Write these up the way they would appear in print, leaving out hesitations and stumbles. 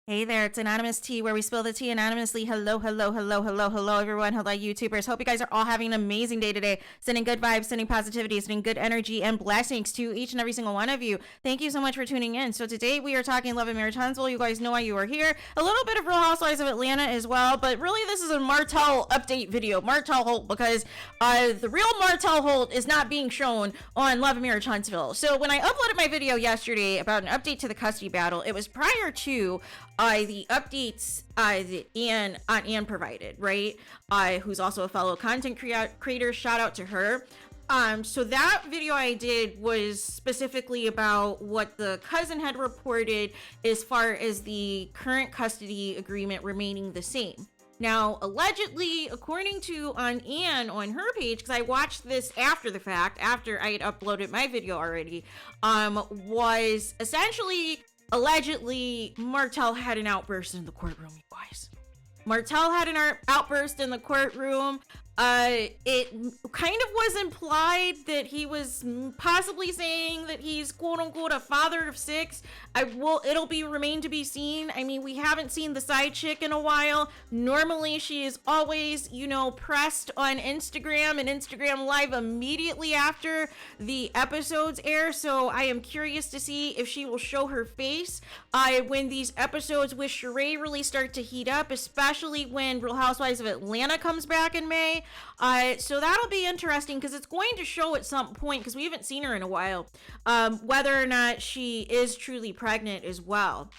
Hey there, it's Anonymous Tea, where we spill the tea anonymously. Hello, hello, hello, hello, hello, everyone. Hello, YouTubers. Hope you guys are all having an amazing day today. Sending good vibes, sending positivity, sending good energy and blessings to each and every single one of you. Thank you so much for tuning in. So today we are talking Love and Marriage Huntsville. You guys know why you are here. A little bit of Real Housewives of Atlanta as well, but really this is a Martell update video. Martell Holt, because the real Martell Holt is not being shown on Love and Marriage Huntsville. So when I uploaded my video yesterday about an update to the custody battle, it was prior to the updates that Ann provided, right? Who's also a fellow content creator. Shout out to her. So that video I did was specifically about what the cousin had reported as far as the current custody agreement remaining the same. Now, allegedly, according to Ann on her page, because I watched this after the fact, after I had uploaded my video already, was essentially, allegedly, Martell had an outburst in the courtroom, you guys. Martell had an outburst in the courtroom. It kind of was implied that he was possibly saying that he's quote unquote a father of six. It'll remain to be seen. I mean, we haven't seen the side chick in a while. Normally she is always, pressed on Instagram and Instagram Live immediately after the episodes air. So I am curious to see if she will show her face when these episodes with Sheree really start to heat up, especially when Real Housewives of Atlanta comes back in May. So that'll be interesting because it's going to show at some point, because we haven't seen her in a while, whether or not she is truly pregnant as well.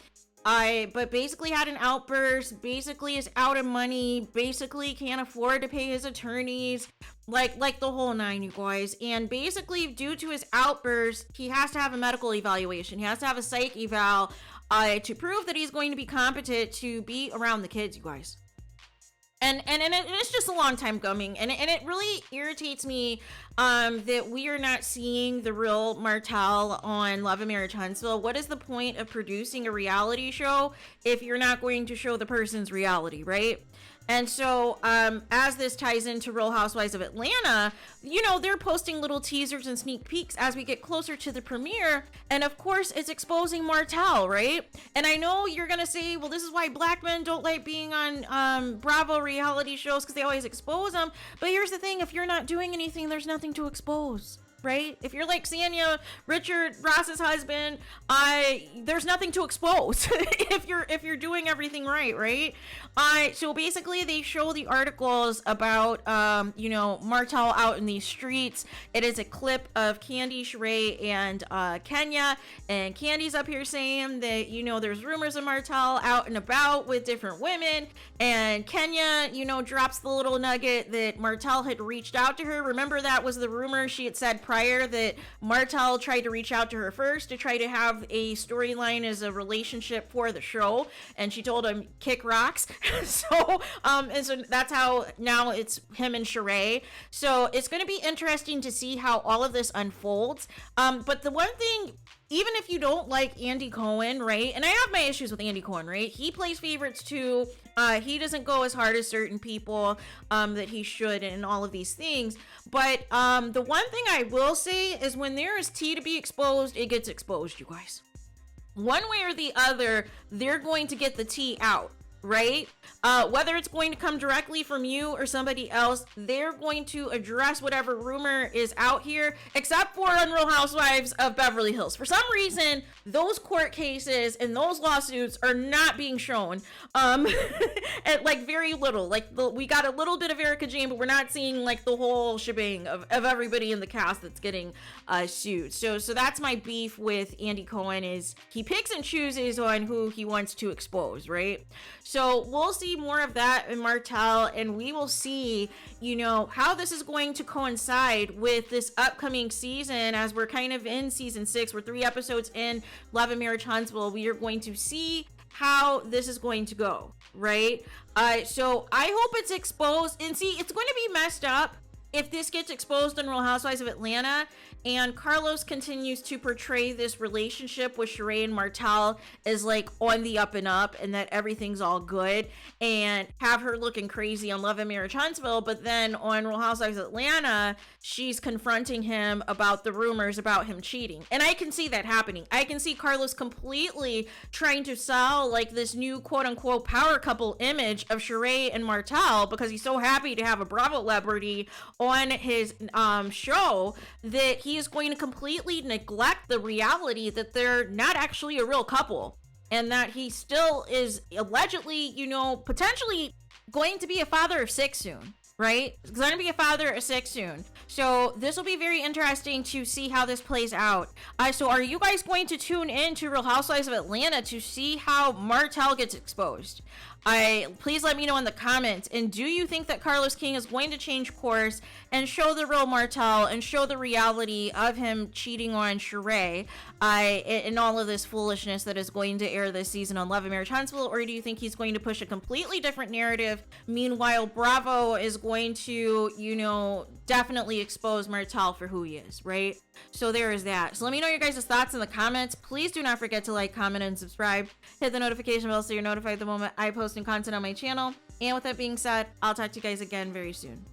But basically had an outburst, basically is out of money, basically can't afford to pay his attorneys, like the whole nine, you guys. And basically due to his outburst, he has to have a medical evaluation. He has to have a psych eval to prove that he's going to be competent to be around the kids, you guys. And it's just a long time coming, and it really irritates me that we are not seeing the real Martell on Love and Marriage Huntsville. What is the point of producing a reality show if you're not going to show the person's reality, right? And so as this ties into Real Housewives of Atlanta, they're posting little teasers and sneak peeks as we get closer to the premiere. And of course, it's exposing Martell, right? And I know you're going to say, well, this is why black men don't like being on Bravo reality shows, because they always expose them. But here's the thing. If you're not doing anything, there's nothing to expose. Right? If you're like Sanya, Richard Ross's husband, there's nothing to expose if you're doing everything right? So basically they show the articles about Martell out in these streets. It is a clip of Candy, Sheree, and Kenya, and Candy's up here saying that there's rumors of Martell out and about with different women, and Kenya drops the little nugget that Martell had reached out to her. Remember, that was the rumor. She had said prior that Martell tried to reach out to her first to try to have a storyline as a relationship for the show, and she told him kick rocks. So that's how now it's him and Sheree. So it's going to be interesting to see how all of this unfolds. But the one thing, even if you don't like Andy Cohen, right? And I have my issues with Andy Cohen, right? He plays favorites too. He doesn't go as hard as certain people that he should, and all of these things. But the one thing I will say is when there is tea to be exposed, it gets exposed, you guys. One way or the other, they're going to get the tea out, right? Whether it's going to come directly from you or somebody else, they're going to address whatever rumor is out here, except for on Real Housewives of Beverly Hills. For some reason, those court cases and those lawsuits are not being shown. At very little. We got a little bit of Erica Jane, but we're not seeing the whole shebang of everybody in the cast that's getting sued. So that's my beef with Andy Cohen, is he picks and chooses on who he wants to expose, right? So we'll see more of that in Martell, and we will see, how this is going to coincide with this upcoming season. As we're kind of in season 6, we're 3 episodes in Love and Marriage Huntsville. We are going to see how this is going to go, right? So I hope it's exposed, and see, it's going to be messed up if this gets exposed in Real Housewives of Atlanta and Carlos continues to portray this relationship with Sheree and Martell as like on the up and up and that everything's all good, and have her looking crazy on Love and Marriage Huntsville, but then on Real Housewives of Atlanta, she's confronting him about the rumors about him cheating. And I can see that happening. I can see Carlos completely trying to sell like this new quote unquote power couple image of Sheree and Martell because he's so happy to have a Bravo celebrity on his show that he is going to completely neglect the reality that they're not actually a real couple, and that he still is allegedly, you know, potentially going to be a father of 6 soon, right? He's going to be a father of 6 soon. So this will be very interesting to see how this plays out. So are you guys going to tune in to Real Housewives of Atlanta to see how Martell gets exposed? Please let me know in the comments. And do you think that Carlos King is going to change course and show the real Martell and show the reality of him cheating on Sheree and all of this foolishness that is going to air this season on Love and Marriage Huntsville? Or do you think he's going to push a completely different narrative? Meanwhile, Bravo is going to, you know, definitely expose Martell for who he is, right? So there is that. So let me know your guys' thoughts in the comments. Please do not forget to like, comment, and subscribe. Hit the notification bell so you're notified the moment I post new content on my channel. And with that being said, I'll talk to you guys again very soon.